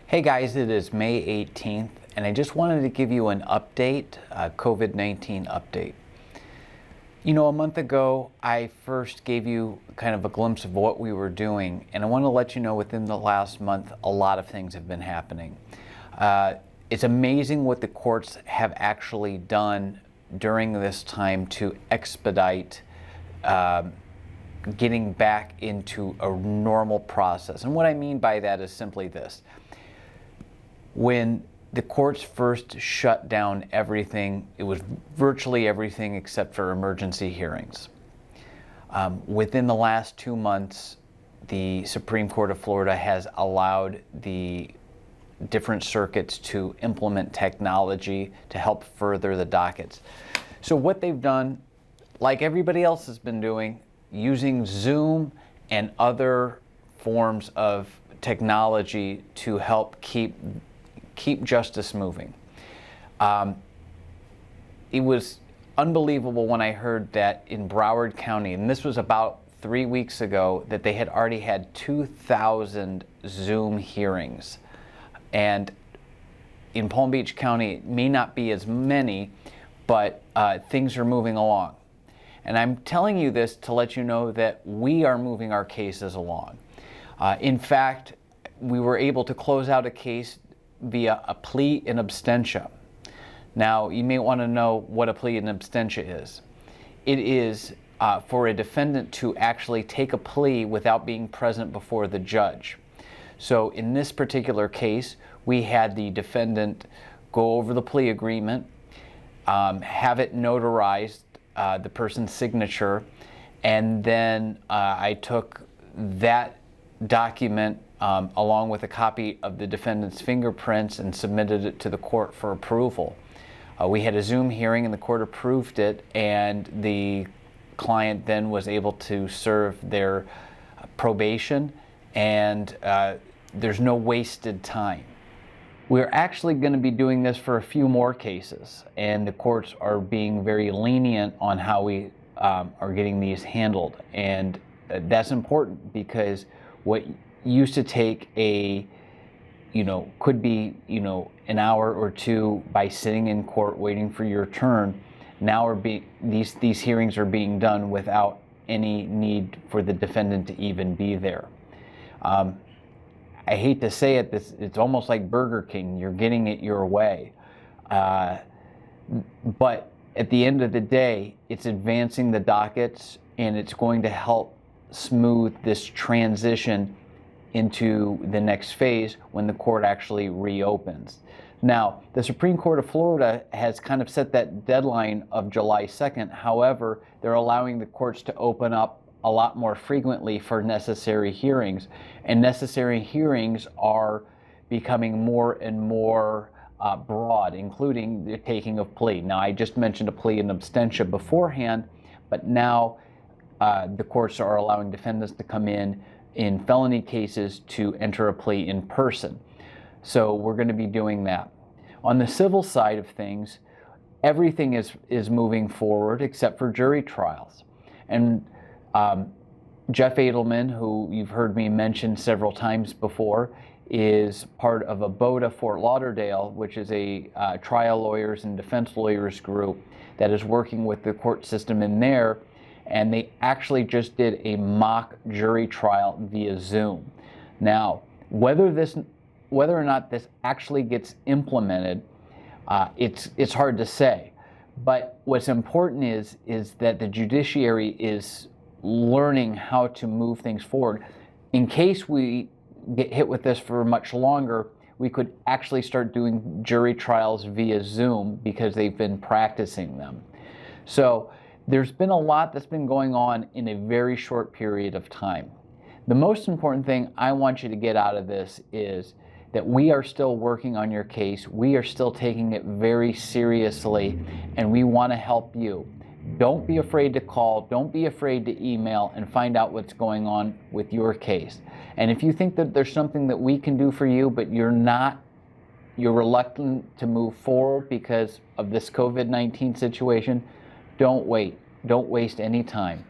Hey guys, it is May 18th, and I just wanted to give you an update, a COVID-19 update. You know, a month ago, I first gave you kind of a glimpse of what we were doing, and I want to let you know within the last month, a lot of things have been happening. It's amazing what the courts have actually done during this time to expedite getting back into a normal process. And what I mean by that is simply this. When the courts first shut down everything, it was virtually everything except for emergency hearings. Within the last 2 months, the Supreme Court of Florida has allowed the different circuits to implement technology to help further the dockets. So what they've done, like everybody else has been doing, using Zoom and other forms of technology to help keep justice moving. It was unbelievable when I heard that in Broward County, and this was about 3 weeks ago, that they had already had 2,000 Zoom hearings. And in Palm Beach County, it may not be as many, but things are moving along. And I'm telling you this to let you know that we are moving our cases along. In fact, we were able to close out a case via a plea in absentia. Now, you may want to know what a plea in absentia is. It is for a defendant to actually take a plea without being present before the judge. So in this particular case, we had the defendant go over the plea agreement, have it notarized, the person's signature, and then I took that document along with a copy of the defendant's fingerprints and submitted it to the court for approval. We had a Zoom hearing and the court approved it, and the client then was able to serve their probation, and there's no wasted time. We're actually going to be doing this for a few more cases, and the courts are being very lenient on how we are getting these handled. And that's important because what used to take could be, an hour or two by sitting in court waiting for your turn, now these hearings are being done without any need for the defendant to even be there. I hate to say it, it's almost like Burger King. You're getting it your way. But at the end of the day, it's advancing the dockets, and it's going to help smooth this transition into the next phase when the court actually reopens. Now, the Supreme Court of Florida has kind of set that deadline of July 2nd. However, they're allowing the courts to open up a lot more frequently for necessary hearings, and necessary hearings are becoming more and more broad, including the taking of plea. Now, I just mentioned a plea in absentia beforehand, but now the courts are allowing defendants to come in felony cases to enter a plea in person. So we're going to be doing that. On the civil side of things, everything is moving forward except for jury trials. And Jeff Adelman, who you've heard me mention several times before, is part of ABOTA Fort Lauderdale, which is a trial lawyers and defense lawyers group that is working with the court system in there. And they actually just did a mock jury trial via Zoom. Now, whether or not this actually gets implemented, it's hard to say. But what's important is that the judiciary is learning how to move things forward. In case we get hit with this for much longer, we could actually start doing jury trials via Zoom because they've been practicing them. So there's been a lot that's been going on in a very short period of time. The most important thing I want you to get out of this is that we are still working on your case. We are still taking it very seriously, and we want to help you. Don't be afraid to call. Don't be afraid to email and find out what's going on with your case. And if you think that there's something that we can do for you, but you're reluctant to move forward because of this COVID-19 situation, don't wait. Don't waste any time.